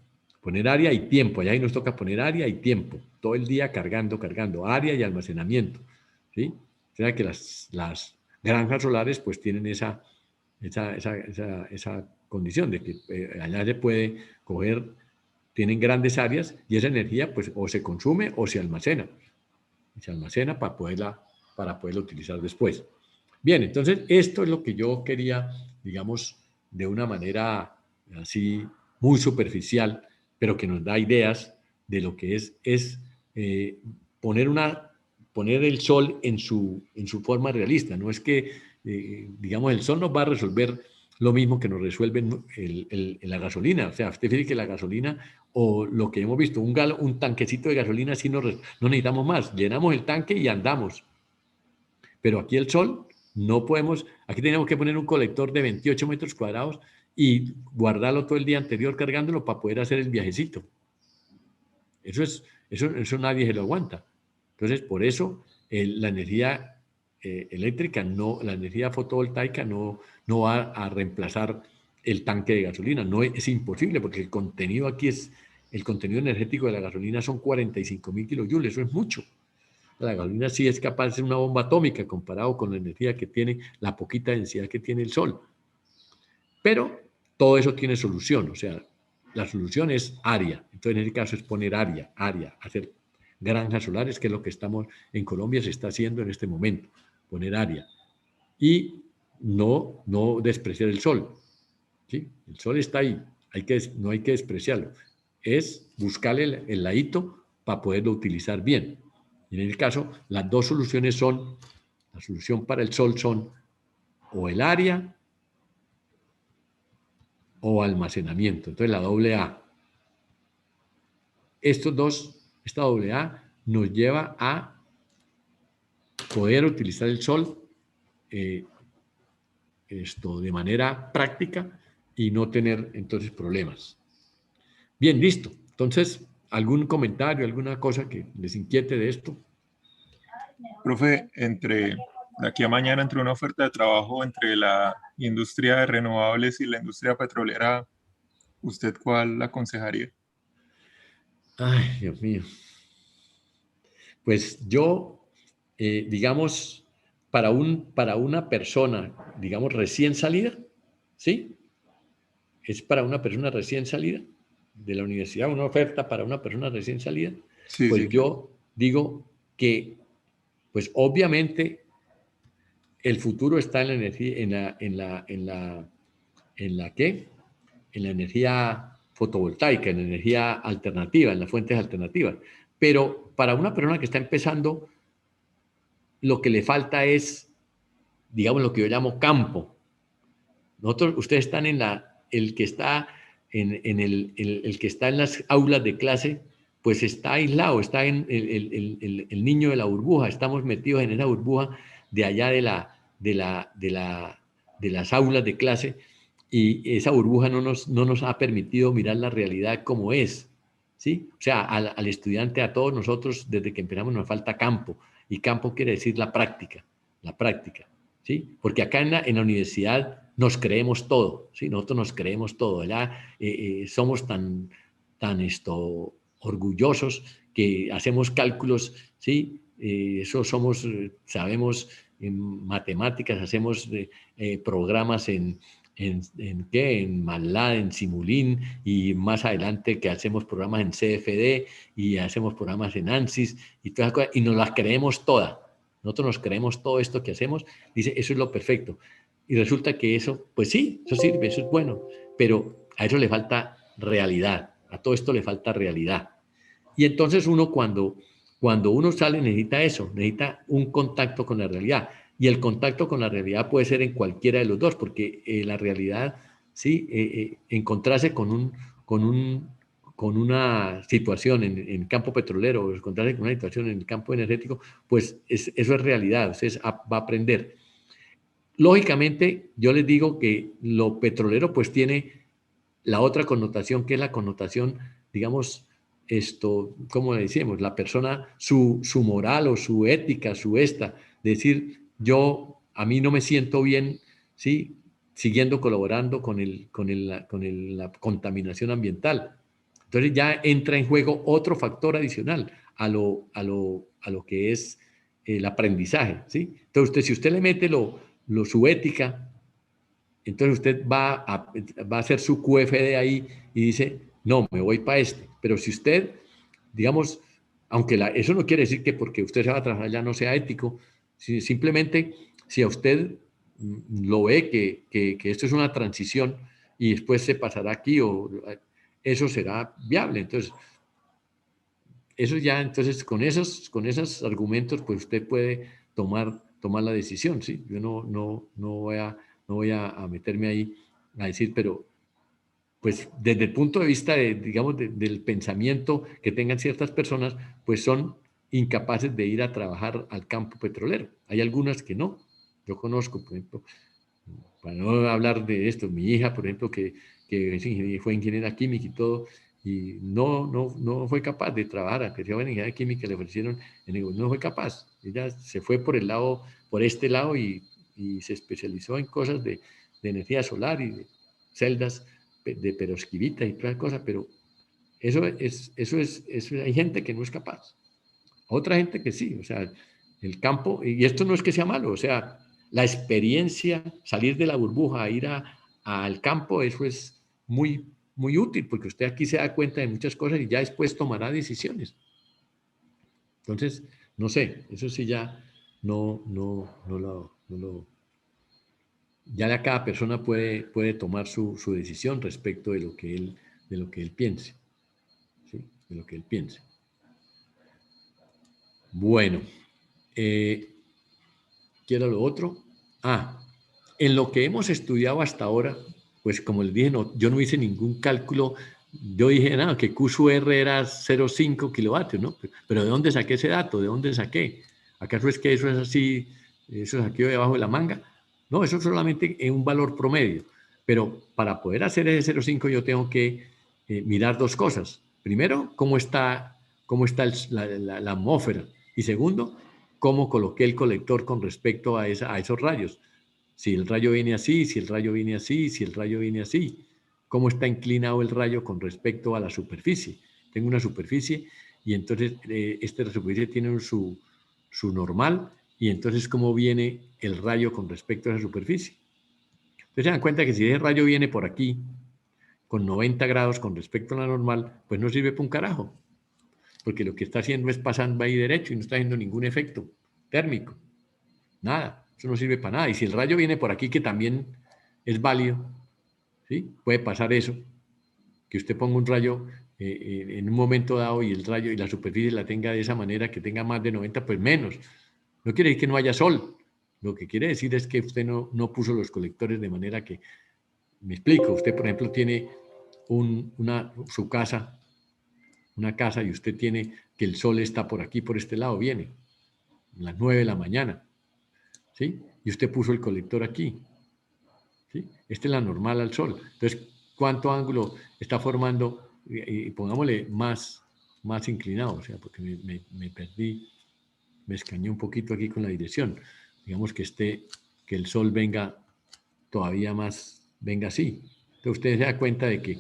y tiempo. Allá ahí nos toca poner área y tiempo, todo el día cargando, área y almacenamiento, ¿sí? O sea que las granjas solares pues tienen esa condición de que allá se puede coger, tienen grandes áreas y esa energía pues o se consume o se almacena. Y se almacena para poderla utilizar después. Bien, entonces esto es lo que yo quería, digamos, de una manera así muy superficial, pero que nos da ideas de lo que es poner el sol en su forma realista. No es que, digamos, el sol nos va a resolver lo mismo que nos resuelve la gasolina. O sea, usted fíjese que la gasolina o lo que hemos visto, un tanquecito de gasolina, sí no necesitamos más. Llenamos el tanque y andamos. Pero aquí el sol no podemos, aquí tenemos que poner un colector de 28 metros cuadrados y guardarlo todo el día anterior cargándolo para poder hacer el viajecito. Eso nadie se lo aguanta. Entonces, por eso la energía eléctrica, la energía fotovoltaica no va a reemplazar el tanque de gasolina. No es imposible porque el contenido energético de la gasolina son 45.000 kilojoules, eso es mucho. La gasolina sí es capaz de ser una bomba atómica comparado con la energía que tiene, la poquita densidad que tiene el sol. Pero todo eso tiene solución, o sea, la solución es área. Entonces, en este caso es poner área, hacer granjas solares, que es lo que en Colombia se está haciendo en este momento, poner área. Y no despreciar el sol. ¿Sí? El sol está ahí, no hay que despreciarlo. Es buscarle el ladito para poderlo utilizar bien. Y en el caso, las dos soluciones la solución para el sol son o el área o almacenamiento. Entonces la AA. Esta AA nos lleva a poder utilizar el sol de manera práctica y no tener entonces problemas. Bien, listo. Entonces, ¿algún comentario, alguna cosa que les inquiete de esto? Profe, de aquí a mañana, entre una oferta de trabajo entre la industria de renovables y la industria petrolera, ¿usted cuál aconsejaría? Ay, Dios mío. Pues yo, digamos, para una persona, digamos, recién salida, ¿sí? Es para una persona recién salida de la universidad, una oferta para una persona recién salida. Sí, Pues sí. yo digo que, pues obviamente, el futuro está en la energía fotovoltaica, en energía alternativa, en las fuentes alternativas. Pero para una persona que está empezando, lo que le falta es, digamos, lo que yo llamo campo. Ustedes están el que está el que está en las aulas de clase, pues está aislado, está en el niño de la burbuja, estamos metidos en esa burbuja de allá de las aulas de clase, y esa burbuja no nos ha permitido mirar la realidad como es, ¿sí? O sea, al estudiante, a todos nosotros, desde que empezamos nos falta campo, y campo quiere decir la práctica, ¿sí? Porque acá en la universidad nos creemos todo, ¿sí? Nosotros nos creemos todo, ¿verdad? Somos tan orgullosos que hacemos cálculos, ¿sí? Eso somos, sabemos en matemáticas, hacemos programas en MATLAB, en Simulink, y más adelante que hacemos programas en CFD y hacemos programas en ANSYS y todas esas cosas, y nos las creemos todas. Nosotros nos creemos todo esto que hacemos, dice, eso es lo perfecto. Y resulta que eso, pues sí, eso sirve, eso es bueno, pero a eso le falta realidad, a todo esto le falta realidad. Y entonces uno cuando uno sale necesita eso, necesita un contacto con la realidad. Y el contacto con la realidad puede ser en cualquiera de los dos, porque la realidad, sí, encontrarse con una situación en campo petrolero, o encontrarse con una situación en el campo energético, pues eso es realidad, usted va a aprender. Lógicamente, yo les digo que lo petrolero pues tiene la otra connotación, que es la connotación, digamos, ¿cómo le decimos? La persona, su moral o su ética, decir, a mí no me siento bien, ¿sí? Siguiendo colaborando con la contaminación ambiental. Entonces ya entra en juego otro factor adicional a lo que es el aprendizaje, ¿sí? Entonces, si usted le mete su ética, entonces usted va a hacer su QFD ahí y dice, no, me voy para este. Pero si usted, digamos, aunque eso no quiere decir que porque usted se va a trabajar ya no sea ético, simplemente si a usted lo ve que esto es una transición y después se pasará aquí, eso será viable. Entonces, eso ya, entonces con esos argumentos, pues usted puede tomar la decisión, ¿sí? Yo no voy a meterme ahí a decir, pero pues desde el punto de vista digamos, del pensamiento que tengan ciertas personas, pues son incapaces de ir a trabajar al campo petrolero. Hay algunas que no. Yo conozco, por ejemplo, para no hablar de esto, mi hija, por ejemplo, que fue ingeniera química y todo, y no fue capaz de trabajar, aunque sea en ingeniería química, le ofrecieron, no fue capaz. Ella se fue por este lado y se especializó en cosas de energía solar y de celdas de perovskita y todas las cosas, pero eso hay gente que no es capaz. Otra gente que sí, o sea, el campo, y esto no es que sea malo, o sea, la experiencia, salir de la burbuja, ir al campo, eso es muy, muy útil, porque usted aquí se da cuenta de muchas cosas y ya después tomará decisiones. Entonces, no sé, eso sí ya no lo ya cada persona puede tomar su decisión respecto de lo que él piense. ¿Sí? De lo que él piense. Bueno, ¿qué era lo otro? En lo que hemos estudiado hasta ahora, pues como les dije, yo no hice ningún cálculo. Yo dije, nada, que Q sub R era 0,5 kilovatios, ¿no? Pero ¿de dónde saqué ese dato? ¿De dónde saqué? ¿Acaso es que eso es así, eso saqué debajo de la manga? No, eso es solamente en un valor promedio. Pero para poder hacer ese 0,5 yo tengo que mirar dos cosas. Primero, cómo está la atmósfera. Y segundo, cómo coloqué el colector con respecto a esos rayos. Si el rayo viene así, si el rayo viene así, si el rayo viene así. Cómo está inclinado el rayo con respecto a la superficie. Tengo una superficie y entonces esta superficie tiene su normal, y entonces cómo viene el rayo con respecto a esa superficie. Entonces se dan cuenta que si ese rayo viene por aquí con 90 grados con respecto a la normal, pues no sirve para un carajo, porque lo que está haciendo es pasando ahí derecho y no está haciendo ningún efecto térmico. Nada, eso no sirve para nada. Y si el rayo viene por aquí, que también es válido, ¿sí? Puede pasar eso. que usted ponga un rayo en un momento dado y el rayo y la superficie la tenga de esa manera, que tenga más de 90, pues menos. No quiere decir que no haya sol. Lo que quiere decir es que usted no puso los colectores de manera que, me explico, usted por ejemplo tiene su casa, una casa y usted tiene que el sol está por aquí, por este lado, viene, a las 9 de la mañana, ¿sí? Y usted puso el colector aquí, ¿sí? Esta es la normal al sol. Entonces, ¿cuánto ángulo está formando? Y pongámosle más inclinado, o sea, porque me perdí, me escañé un poquito aquí con la dirección. Digamos que el sol venga todavía más, venga así. Entonces, usted se da cuenta de que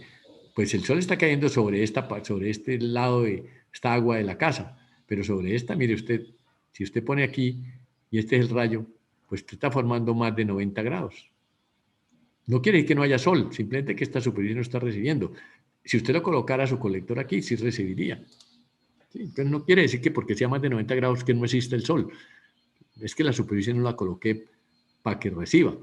pues el sol está cayendo sobre este lado de esta agua de la casa, pero sobre esta, mire usted, si usted pone aquí y este es el rayo, pues usted está formando más de 90 grados. No quiere decir que no haya sol, simplemente que esta superficie no está recibiendo. Si usted lo colocara su colector aquí, sí recibiría. ¿Sí? Entonces no quiere decir que porque sea más de 90 grados que no existe el sol. Es que la superficie no la coloqué para que reciba.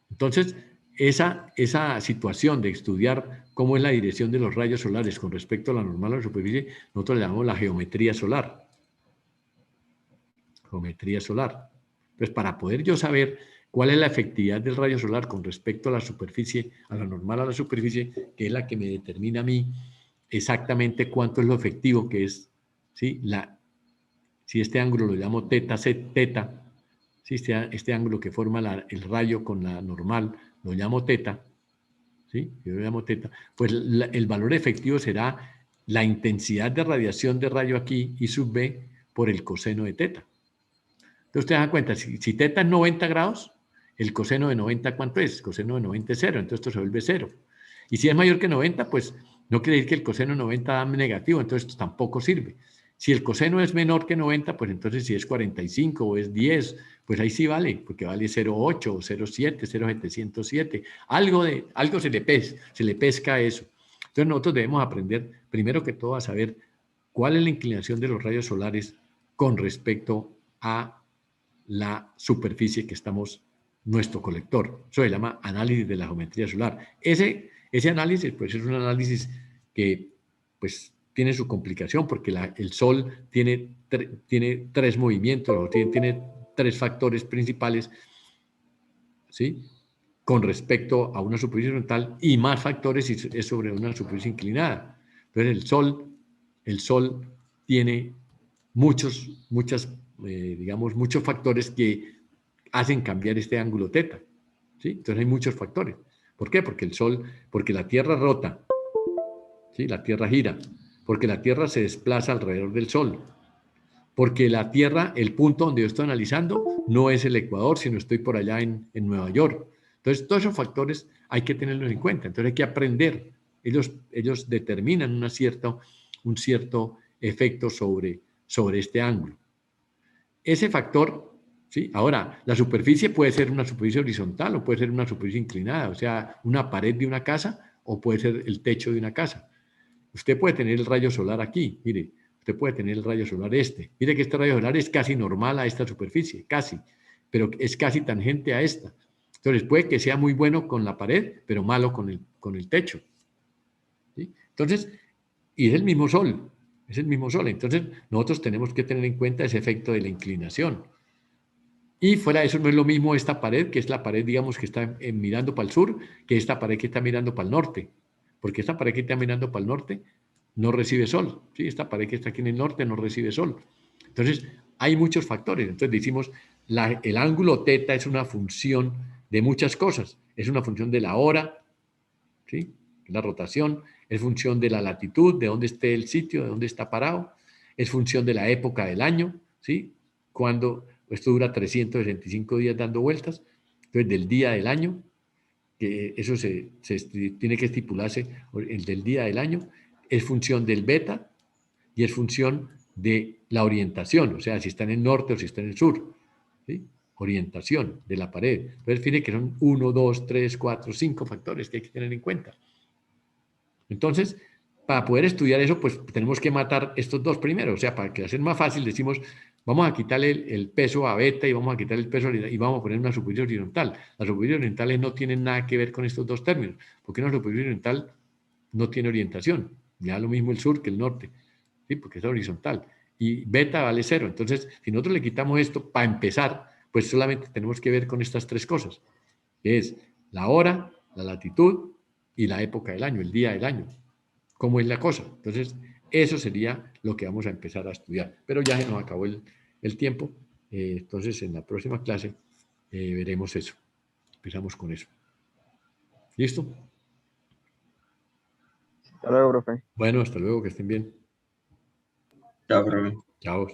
Entonces, esa situación de estudiar cómo es la dirección de los rayos solares con respecto a la normal a la superficie, nosotros le llamamos la geometría solar. Geometría solar. Entonces, para poder yo saber cuál es la efectividad del rayo solar con respecto a la superficie, a la normal a la superficie, que es la que me determina a mí exactamente cuánto es lo efectivo que es, ¿sí? Si este ángulo lo llamo teta, teta, ¿sí? Este ángulo que forma el rayo con la normal, lo llamo teta, ¿sí? Yo lo llamo teta, pues el valor efectivo será la intensidad de radiación de rayo aquí, I sub B, por el coseno de teta. Entonces usted da cuenta, si teta es 90 grados, el coseno de 90, ¿cuánto es? El coseno de 90 es 0, entonces esto se vuelve 0. Y si es mayor que 90, pues no quiere decir que el coseno de 90 da negativo, entonces esto tampoco sirve. Si el coseno es menor que 90, pues entonces si es 45 o es 10, pues ahí sí vale, porque vale 0,8 o 0,7, 0,707. Algo se le pesca a eso. Entonces nosotros debemos aprender, primero que todo, a saber cuál es la inclinación de los rayos solares con respecto a la superficie que estamos, nuestro colector. Eso se llama análisis de la geometría solar. Ese análisis, pues es un análisis que, pues, tiene su complicación porque el Sol tiene tres movimientos, o tiene tres factores principales, ¿sí? Con respecto a una superficie horizontal y más factores si es sobre una superficie inclinada. Entonces el Sol tiene muchos factores que hacen cambiar este ángulo teta, ¿sí? Entonces hay muchos factores. ¿Por qué? Porque la Tierra rota, ¿sí? La Tierra gira, porque la Tierra se desplaza alrededor del Sol, porque la Tierra, el punto donde yo estoy analizando, no es el Ecuador, sino estoy por allá en Nueva York. Entonces, todos esos factores hay que tenerlos en cuenta. Entonces, hay que aprender. Ellos determinan un cierto efecto sobre este ángulo. Ese factor, ¿sí? Ahora, la superficie puede ser una superficie horizontal o puede ser una superficie inclinada, o sea, una pared de una casa o puede ser el techo de una casa. Usted puede tener el rayo solar aquí, mire, usted puede tener el rayo solar este. Mire que este rayo solar es casi normal a esta superficie, casi, pero es casi tangente a esta. Entonces, puede que sea muy bueno con la pared, pero malo con el techo. ¿Sí? Entonces, y es el mismo sol, es el mismo sol. Entonces, nosotros tenemos que tener en cuenta ese efecto de la inclinación. Y fuera de eso, no es lo mismo esta pared, que es la pared, digamos, que está mirando para el sur, que esta pared que está mirando para el norte. Porque esta pared que está mirando para el norte no recibe sol. ¿Sí? Esta pared que está aquí en el norte no recibe sol. Entonces, hay muchos factores. Entonces, decimos, el ángulo teta es una función de muchas cosas. Es una función de la hora, ¿sí? La rotación, es función de la latitud, de dónde esté el sitio, de dónde está parado, es función de la época del año, ¿sí? Cuando esto dura 365 días dando vueltas, entonces del día del año, que eso tiene que estipularse, el del día del año, es función del beta y es función de la orientación, o sea, si está en el norte o si está en el sur, ¿sí? Orientación de la pared. Entonces, fíjate que son 1, 2, 3, 4, 5 factores que hay que tener en cuenta. Entonces, para poder estudiar eso, pues tenemos que matar estos dos primeros. O sea, para que sea más fácil, decimos, vamos a quitarle el peso a beta y vamos a quitarle el peso y vamos a poner una superficie horizontal. Las superficies horizontales no tienen nada que ver con estos dos términos, porque una superficie horizontal no tiene orientación. Le da lo mismo el sur que el norte, ¿sí? Porque es horizontal. Y beta vale 0. Entonces, si nosotros le quitamos esto, para empezar, pues solamente tenemos que ver con estas tres cosas, que es la hora, la latitud y la época del año, el día del año. ¿Cómo es la cosa? Entonces, eso sería lo que vamos a empezar a estudiar. Pero ya se nos acabó el tiempo. Entonces, en la próxima clase veremos eso. Empezamos con eso. ¿Listo? Hasta luego, profe. Bueno, hasta luego, que estén bien. Ya, profe. Chao.